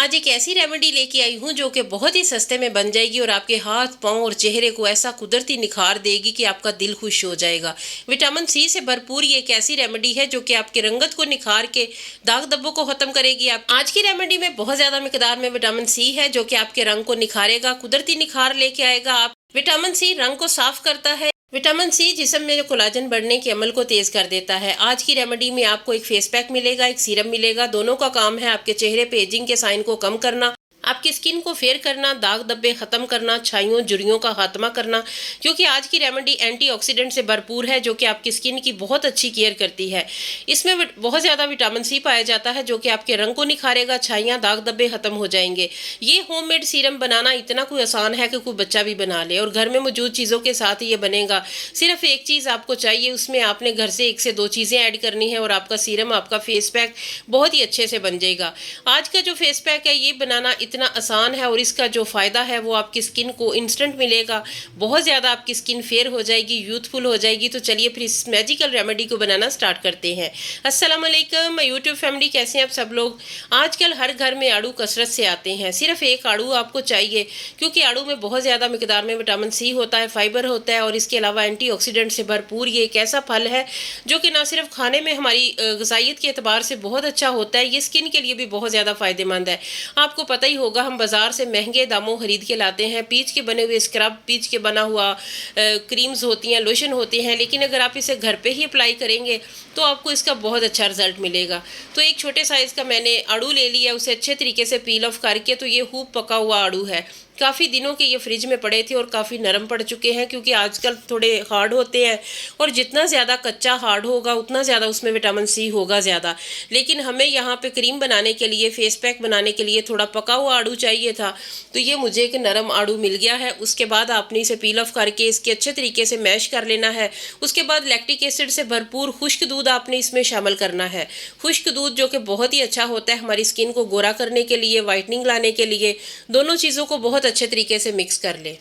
आज एक ऐसी रेमेडी लेके आई हूँ जो कि बहुत ही सस्ते में बन जाएगी और आपके हाथ पांव और चेहरे को ऐसा कुदरती निखार देगी कि आपका दिल खुश हो जाएगा। विटामिन सी से भरपूर ये एक ऐसी रेमेडी है जो कि आपके रंगत को निखार के दाग धब्बों को खत्म करेगी। आप आज की रेमेडी में बहुत ज्यादा मिकदार में विटामिन सी है जो कि आपके रंग को निखारेगा, कुदरती निखार लेके आएगा। आप विटामिन सी रंग को साफ करता है। विटामिन सी जिस्म में कोलाजन बढ़ने के अमल को तेज कर देता है। आज की रेमेडी में आपको एक फेस पैक मिलेगा, एक सीरम मिलेगा। दोनों का काम है आपके चेहरे पे एजिंग के साइन को कम करना, आपकी स्किन को फेयर करना, दाग धब्बे खत्म करना, छाइयों झुर्रियों का खात्मा करना। क्योंकि आज की रेमेडी एंटीऑक्सीडेंट से भरपूर है जो कि आपकी स्किन की बहुत अच्छी केयर करती है। इसमें बहुत ज़्यादा विटामिन सी पाया जाता है जो कि आपके रंग को निखारेगा, छाइयाँ दाग धब्बे खत्म हो जाएंगे। ये होममेड सीरम बनाना इतना कोई आसान है कि कोई बच्चा भी बना ले और घर में मौजूद चीज़ों के साथ ही ये बनेगा। सिर्फ एक चीज़ आपको चाहिए, उसमें आपने घर से एक से दो चीज़ें ऐड करनी है और आपका सीरम, आपका फेस पैक बहुत ही अच्छे से बन जाएगा। आज का जो फेस पैक है ये बनाना इतना आसान है और इसका जो फ़ायदा है वो आपकी स्किन को इंस्टेंट मिलेगा। बहुत ज़्यादा आपकी स्किन फेयर हो जाएगी, यूथफुल हो जाएगी। तो चलिए फिर इस मैजिकल रेमेडी को बनाना स्टार्ट करते हैं। अस्सलाम वालेकुम यूट्यूब फैमिली, कैसे हैं आप सब लोग। आजकल हर घर में आड़ू कसरत से आते हैं। सिर्फ एक आड़ू आपको चाहिए क्योंकि आड़ू में बहुत ज़्यादा मिकदार में विटामिन सी होता है, फाइबर होता है और इसके अलावा एंटीऑक्सीडेंट से भरपूर ये एक ऐसा फल है जो कि ना सिर्फ खाने में हमारी ग़िज़ाइयत के एतबार से बहुत अच्छा होता है, ये स्किन के लिए भी बहुत ज़्यादा फ़ायदेमंद है। आपको पता ही होगा हम बाज़ार से महंगे दामों खरीद के लाते हैं, पीच के बने हुए स्क्रब, पीच के बना हुआ क्रीम्स होती हैं, लोशन होते हैं, लेकिन अगर आप इसे घर पे ही अप्लाई करेंगे तो आपको इसका बहुत अच्छा रिजल्ट मिलेगा। तो एक छोटे साइज़ का मैंने आड़ू ले लिया, उसे अच्छे तरीके से पील ऑफ करके। तो ये खूब पका हुआ आड़ू है, काफ़ी दिनों के ये फ्रिज में पड़े थे और काफ़ी नरम पड़ चुके हैं क्योंकि आजकल थोड़े हार्ड होते हैं और जितना ज़्यादा कच्चा हार्ड होगा उतना ज़्यादा उसमें विटामिन सी होगा ज़्यादा। लेकिन हमें यहाँ पे क्रीम बनाने के लिए, फेस पैक बनाने के लिए थोड़ा पका हुआ आड़ू चाहिए था, तो ये मुझे एक नरम आड़ू मिल गया है। उसके बाद आपने इसे पील ऑफ करके इसके अच्छे तरीके से मैश कर लेना है। उसके बाद लैक्टिक एसिड से भरपूर खुश्क दूध आपने इसमें शामिल करना है। खुश्क दूध जो कि बहुत ही अच्छा होता है हमारी स्किन को गोरा करने के लिए, वाइटनिंग लाने के लिए। दोनों चीज़ों को बहुत अच्छे तरीके से मिक्स कर ले।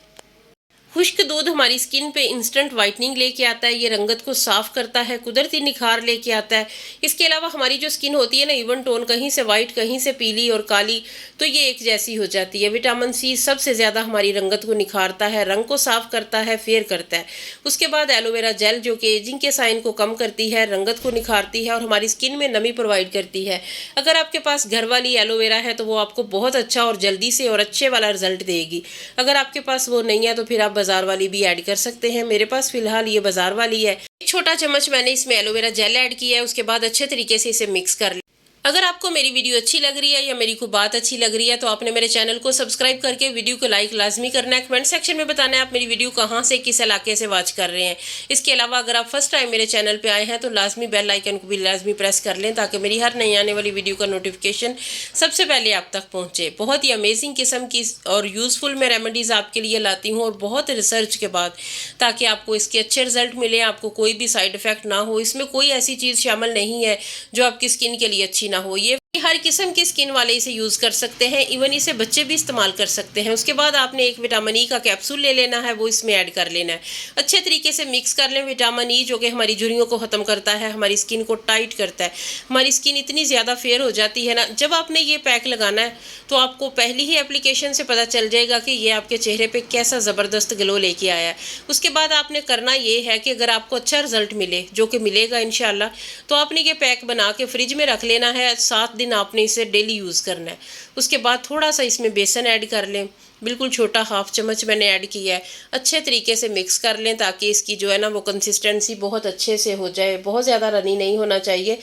खुश्क दूध हमारी स्किन पे इंस्टेंट वाइटनिंग लेके आता है, ये रंगत को साफ करता है, कुदरती निखार लेके आता है। इसके अलावा हमारी जो स्किन होती है ना, इवन टोन, कहीं से वाइट कहीं से पीली और काली, तो ये एक जैसी हो जाती है। विटामिन सी सबसे ज़्यादा हमारी रंगत को निखारता है, रंग को साफ करता है, फेयर करता है। उसके बाद एलोवेरा जेल जो कि एजिंग के साइन को कम करती है, रंगत को निखारती है और हमारी स्किन में नमी प्रोवाइड करती है। अगर आपके पास घर वाली एलोवेरा है तो वो आपको बहुत अच्छा और जल्दी से और अच्छे वाला रिजल्ट देगी। अगर आपके पास वो नहीं है तो फिर आप बाजार वाली भी ऐड कर सकते हैं। मेरे पास फिलहाल ये बाजार वाली है। एक छोटा चम्मच मैंने इसमें एलोवेरा जेल ऐड किया है। उसके बाद अच्छे तरीके से इसे मिक्स कर। अगर आपको मेरी वीडियो अच्छी लग रही है या मेरी कोई बात अच्छी लग रही है तो आपने मेरे चैनल को सब्सक्राइब करके वीडियो को लाइक लाजमी करना है। कमेंट सेक्शन में बताना है आप मेरी वीडियो कहाँ से, किस इलाके से वॉच कर रहे हैं। इसके अलावा अगर आप फर्स्ट टाइम मेरे चैनल पे आए हैं तो लाजमी बेल आइकन को भी लाजमी प्रेस कर लें ताकि मेरी हर नई आने वाली वीडियो का नोटिफिकेशन सबसे पहले आप तक पहुँचे। बहुत ही अमेजिंग किस्म की और यूज़फुल मैं रेमेडीज़ आपके लिए लाती हूँ और बहुत रिसर्च के बाद, ताकि आपको इसके अच्छे रिजल्ट मिले, आपको कोई भी साइड इफ़ेक्ट ना हो। इसमें कोई ऐसी चीज़ शामिल नहीं है जो आपकी स्किन के लिए अच्छी ना हो। ये हर किस्म की स्किन वाले इसे यूज़ कर सकते हैं, इवन इसे बच्चे भी इस्तेमाल कर सकते हैं। उसके बाद आपने एक विटामिन ई का कैप्सूल ले लेना है, वो इसमें ऐड कर लेना है। अच्छे तरीके से मिक्स कर लें। विटामिन ई जो कि हमारी झुर्रियों को ख़त्म करता है, हमारी स्किन को टाइट करता है। हमारी स्किन इतनी ज़्यादा फेयर हो जाती है ना, जब आपने ये पैक लगाना है तो आपको पहली ही एप्लीकेशन से पता चल जाएगा कि ये आपके चेहरे पर कैसा ज़बरदस्त ग्लो लेके आया है। उसके बाद आपने करना ये है कि अगर आपको अच्छा रिजल्ट मिले, जो कि मिलेगा इंशाल्लाह, तो आपने ये पैक बना के फ्रिज में रख लेना है। 7 दिन आपने इसे डेली यूज़ करना है। उसके बाद थोड़ा सा इसमें बेसन ऐड कर लें, बिल्कुल छोटा हाफ चम्मच मैंने ऐड किया है। अच्छे तरीके से मिक्स कर लें ताकि इसकी जो है ना वो कंसिस्टेंसी बहुत अच्छे से हो जाए। बहुत ज़्यादा रनी नहीं होना चाहिए।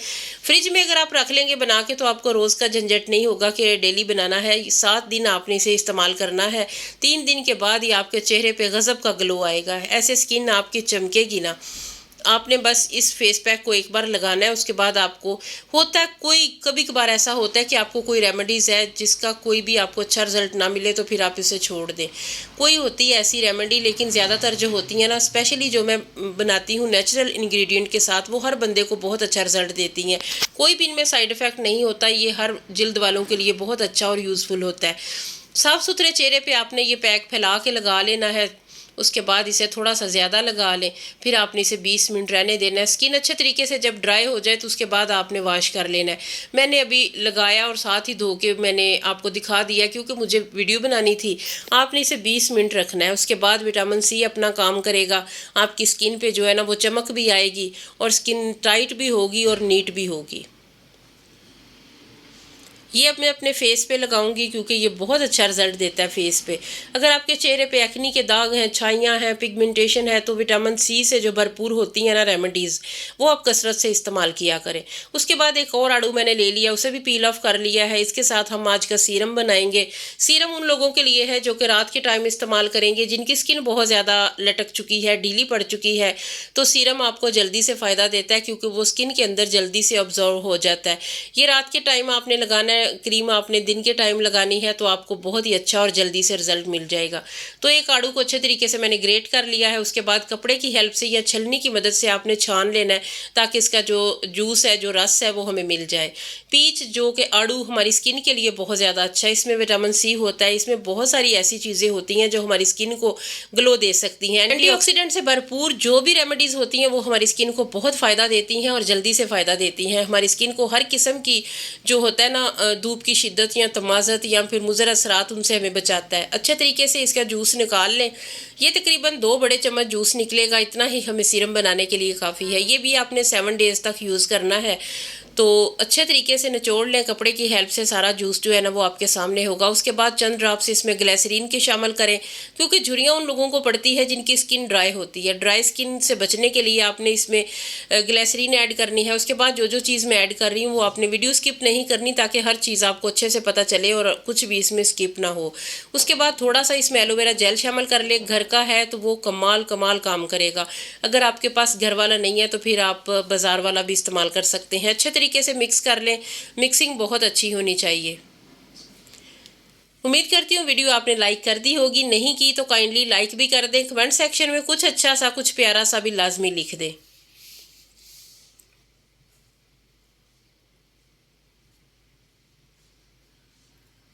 फ्रिज में अगर आप रख लेंगे बना के तो आपको रोज़ का झंझट नहीं होगा कि डेली बनाना है। 7 दिन आपने इसे इस्तेमाल करना है। 3 दिन के बाद ही आपके चेहरे पे गज़ब का ग्लो आएगा। ऐसे स्किन आपकी चमकेगी ना। आपने बस इस फेस पैक को एक बार लगाना है। उसके बाद आपको होता है, कोई कभी कभार ऐसा होता है कि आपको कोई रेमेडीज़ है जिसका कोई भी आपको अच्छा रिजल्ट ना मिले तो फिर आप इसे छोड़ दें। कोई होती है ऐसी रेमेडी, लेकिन ज़्यादातर जो होती हैं ना, स्पेशली जो मैं बनाती हूँ नेचुरल इंग्रेडिएंट के साथ, वो हर बंदे को बहुत अच्छा रिजल्ट देती हैं। कोई भी इनमें साइड इफ़ेक्ट नहीं होता। ये हर जिल्द वालों के लिए बहुत अच्छा और यूज़फुल होता है। साफ़ सुथरे चेहरे पर आपने ये पैक फैला के लगा लेना है। उसके बाद इसे थोड़ा सा ज़्यादा लगा लें। फिर आपने इसे 20 मिनट रहने देना है। स्किन अच्छे तरीके से जब ड्राई हो जाए तो उसके बाद आपने वॉश कर लेना है। मैंने अभी लगाया और साथ ही धो के मैंने आपको दिखा दिया क्योंकि मुझे वीडियो बनानी थी। आपने इसे 20 मिनट रखना है। उसके बाद विटामिन सी अपना काम करेगा, आपकी स्किन पे जो है ना वो चमक भी आएगी और स्किन टाइट भी होगी और नीट भी होगी। ये मैं अपने फेस पे लगाऊंगी क्योंकि ये बहुत अच्छा रिजल्ट देता है फेस पे। अगर आपके चेहरे पे एक्नी के दाग हैं, छाइयाँ हैं, पिगमेंटेशन है, तो विटामिन सी से जो भरपूर होती हैं ना रेमेडीज़, वो आप कसरत से इस्तेमाल किया करें। उसके बाद एक और आड़ू मैंने ले लिया, उसे भी पील ऑफ कर लिया है। इसके साथ हम आज का सीरम बनाएंगे। सीरम उन लोगों के लिए है जो कि रात के टाइम इस्तेमाल करेंगे, जिनकी स्किन बहुत ज़्यादा लटक चुकी है, ढीली पड़ चुकी है। तो सीरम आपको जल्दी से फ़ायदा देता है क्योंकि वो स्किन के अंदर जल्दी से ऑब्जॉर्व हो जाता है। ये रात के टाइम आपने लगाना है, क्रीम आपने दिन के टाइम लगानी है तो आपको बहुत ही अच्छा और जल्दी से रिजल्ट मिल जाएगा। तो एक आड़ू को अच्छे तरीके से मैंने ग्रेट कर लिया है। उसके बाद कपड़े की हेल्प से या छलनी की मदद से आपने छान लेना है ताकि इसका जो जूस है, जो रस है, वो हमें मिल जाए। पीच जो कि आड़ू हमारी स्किन के लिए बहुत ज़्यादा अच्छा है। इसमें विटामिन सी होता है। इसमें बहुत सारी ऐसी चीज़ें होती हैं जो हमारी स्किन को ग्लो दे सकती हैं। एंटीऑक्सीडेंट से भरपूर जो भी रेमेडीज़ होती हैं वो हमारी स्किन को बहुत फ़ायदा देती हैं और जल्दी से फ़ायदा देती हैं। हमारी स्किन को हर किस्म की जो होता है ना धूप की शिद्दत या तमाज़त या फिर मुज़र असरात, उनसे हमें बचाता है। अच्छे तरीके से इसका जूस निकाल लें। ये तकरीबन 2 बड़े चम्मच जूस निकलेगा, इतना ही हमें सीरम बनाने के लिए काफ़ी है। ये भी आपने 7 डेज़ तक यूज़ करना है। तो अच्छे तरीके से निचोड़ लें, कपड़े की हेल्प से सारा जूस जो है ना वो आपके सामने होगा। उसके बाद चंद ड्रॉप्स इसमें ग्लिसरीन के शामिल करें क्योंकि झुर्रियाँ उन लोगों को पड़ती है जिनकी स्किन ड्राई होती है। ड्राई स्किन से बचने के लिए आपने इसमें ग्लिसरीन ऐड करनी है। उसके बाद जो जो चीज़ मैं ऐड कर रही हूँ वो आपने वीडियो स्किप नहीं करनी ताकि हर चीज़ आपको अच्छे से पता चले और कुछ भी इसमें स्किप ना हो। उसके बाद थोड़ा सा इसमें एलोवेरा जेल शामिल कर ले। घर का है तो वो कमाल कमाल काम करेगा। अगर आपके पास घर वाला नहीं है तो फिर आप बाज़ार वाला भी इस्तेमाल कर सकते हैं। अच्छे तरीके से मिक्स कर लें। मिक्सिंग बहुत अच्छी होनी चाहिए। उम्मीद करती हूँ वीडियो आपने लाइक कर दी होगी। नहीं की तो काइंडली लाइक भी कर दें। कमेंट सेक्शन में कुछ अच्छा सा, कुछ प्यारा सा भी लाजमी लिख दें।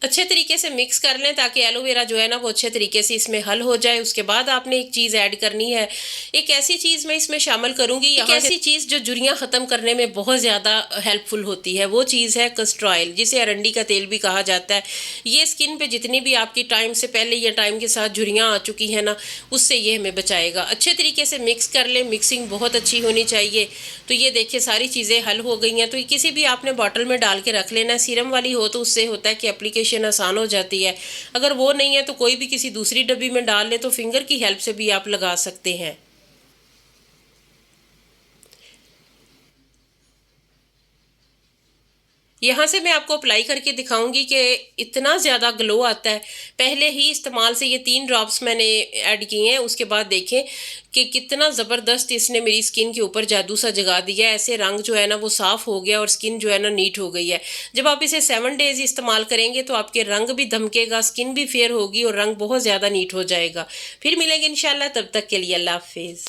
अच्छे तरीके से मिक्स कर लें ताकि एलोवेरा जो है ना वो अच्छे तरीके से इसमें हल हो जाए। उसके बाद आपने एक चीज़ ऐड करनी है। एक ऐसी चीज़ मैं इसमें शामिल करूंगी, एक ऐसी चीज़ जो झुर्रियाँ ख़त्म करने में बहुत ज़्यादा हेल्पफुल होती है। वो चीज़ है कस्टर ऑयल, जिसे अरंडी का तेल भी कहा जाता है। ये स्किन पे जितनी भी आपकी टाइम से पहले या टाइम के साथ झुर्रियाँ आ चुकी हैं ना, उससे ये हमें बचाएगा। अच्छे तरीके से मिक्स कर लें। मिक्सिंग बहुत अच्छी होनी चाहिए। तो ये देखिए सारी चीज़ें हल हो गई हैं। तो ये किसी भी आपने बॉटल में डाल के रख लेना। सीरम वाली हो तो उससे होता है कि एप्लीकेशन आसान हो जाती है। अगर वो नहीं है तो कोई भी किसी दूसरी डब्बी में डाल ले तो फिंगर की हेल्प से भी आप लगा सकते हैं। यहाँ से मैं आपको अप्लाई करके दिखाऊंगी कि इतना ज़्यादा ग्लो आता है। पहले ही इस्तेमाल से ये 3 ड्रॉप्स मैंने ऐड किए हैं। उसके बाद देखें कि कितना ज़बरदस्त इसने मेरी स्किन के ऊपर जादू सा जगा दिया है। ऐसे रंग जो है ना वो साफ़ हो गया और स्किन जो है ना नीट हो गई है। जब आप इसे 7 डेज़ इस्तेमाल करेंगे तो आपके रंग भी धमकेगा, स्किन भी फेयर होगी और रंग बहुत ज़्यादा नीट हो जाएगा। फिर मिलेंगे इंशाल्लाह, तब तक के लिए अल्लाह हाफिज़।